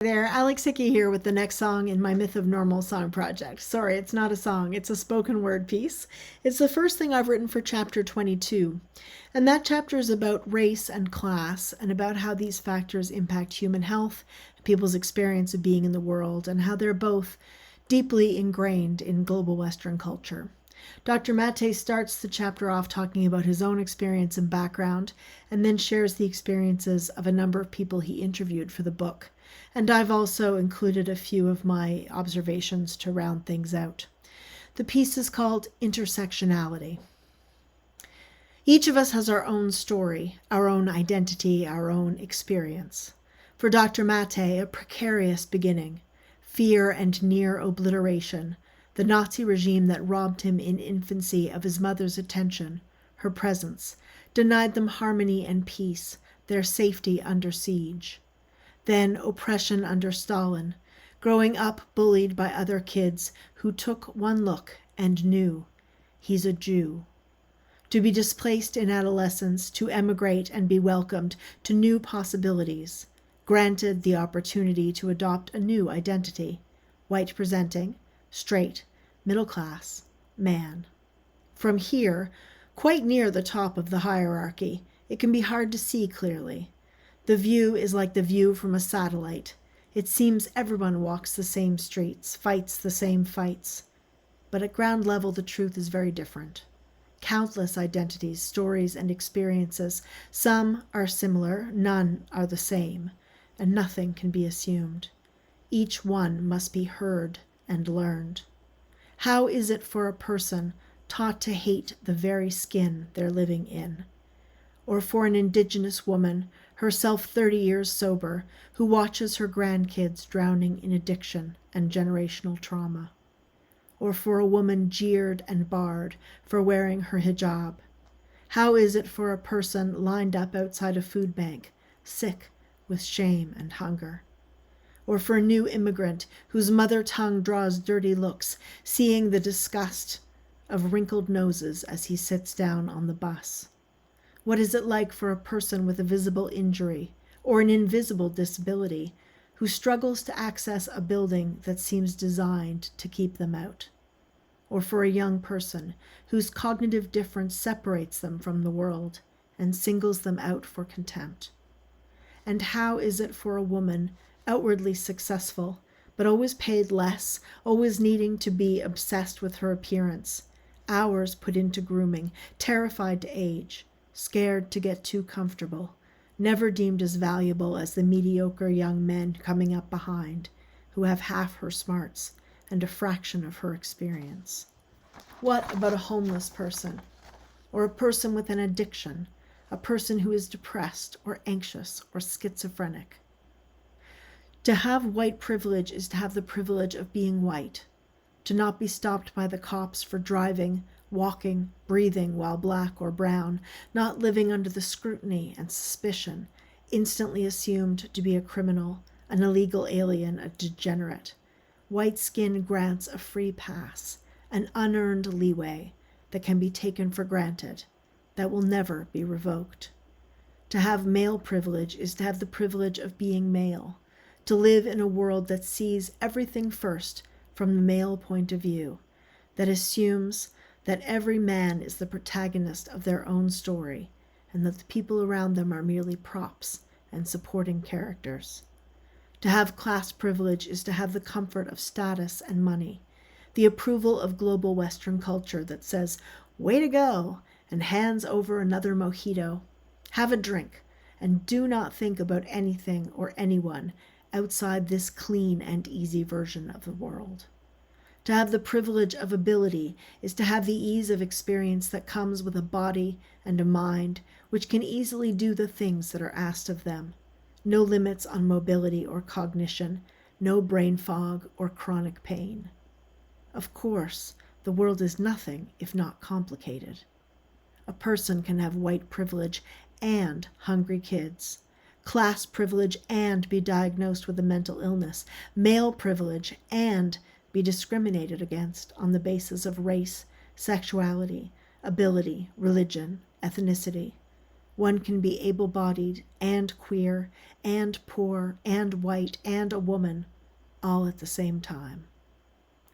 There, Alex Hickey here with the next song in my Myth of Normal song project. Sorry, it's not a song, it's a spoken word piece. It's the first thing I've written for chapter 22. And that chapter is about race and class and about how these factors impact human health, people's experience of being in the world, and how they're both deeply ingrained in global Western culture. Dr. Mate starts the chapter off talking about his own experience and background, and then shares the experiences of a number of people he interviewed for the book. And I've also included a few of my observations to round things out. The piece is called Intersectionality. Each of us has our own story, our own identity, our own experience. For Dr. Mate, a precarious beginning, fear and near obliteration, the Nazi regime that robbed him in infancy of his mother's attention, her presence, denied them harmony and peace, their safety under siege. Then oppression under Stalin, growing up bullied by other kids who took one look and knew, he's a Jew. To be displaced in adolescence, to emigrate and be welcomed to new possibilities, granted the opportunity to adopt a new identity, white presenting, straight, middle class, man. From here, quite near the top of the hierarchy, it can be hard to see clearly. The view is like the view from a satellite. It seems everyone walks the same streets, fights the same fights. But at ground level, the truth is very different. Countless identities, stories, and experiences. Some are similar, none are the same, and nothing can be assumed. Each one must be heard and learned. How is it for a person taught to hate the very skin they're living in? Or for an Indigenous woman, herself 30 years sober, who watches her grandkids drowning in addiction and generational trauma? Or for a woman jeered and barred for wearing her hijab? How is it for a person lined up outside a food bank, sick with shame and hunger? Or for a new immigrant whose mother tongue draws dirty looks, seeing the disgust of wrinkled noses as he sits down on the bus? What is it like for a person with a visible injury or an invisible disability who struggles to access a building that seems designed to keep them out? Or for a young person whose cognitive difference separates them from the world and singles them out for contempt? And how is it for a woman outwardly successful, but always paid less, always needing to be obsessed with her appearance, hours put into grooming, terrified to age, scared to get too comfortable, never deemed as valuable as the mediocre young men coming up behind, who have half her smarts and a fraction of her experience? What about a homeless person, or a person with an addiction, a person who is depressed or anxious or schizophrenic? To have white privilege is to have the privilege of being white, to not be stopped by the cops for driving, walking, breathing while black or brown, not living under the scrutiny and suspicion, instantly assumed to be a criminal, an illegal alien, a degenerate. White skin grants a free pass, an unearned leeway that can be taken for granted, that will never be revoked. To have male privilege is to have the privilege of being male, to live in a world that sees everything first from the male point of view, that assumes that every man is the protagonist of their own story, and that the people around them are merely props and supporting characters. To have class privilege is to have the comfort of status and money, the approval of global Western culture that says, "Way to go," and hands over another mojito. Have a drink, and do not think about anything or anyone outside this clean and easy version of the world. To have the privilege of ability is to have the ease of experience that comes with a body and a mind which can easily do the things that are asked of them. No limits on mobility or cognition, no brain fog or chronic pain. Of course, the world is nothing if not complicated. A person can have white privilege and hungry kids, class privilege and be diagnosed with a mental illness, male privilege and be discriminated against on the basis of race, sexuality, ability, religion, ethnicity. One can be able-bodied and queer and poor and white and a woman all at the same time.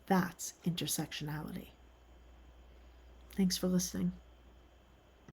That's intersectionality. Thanks for listening.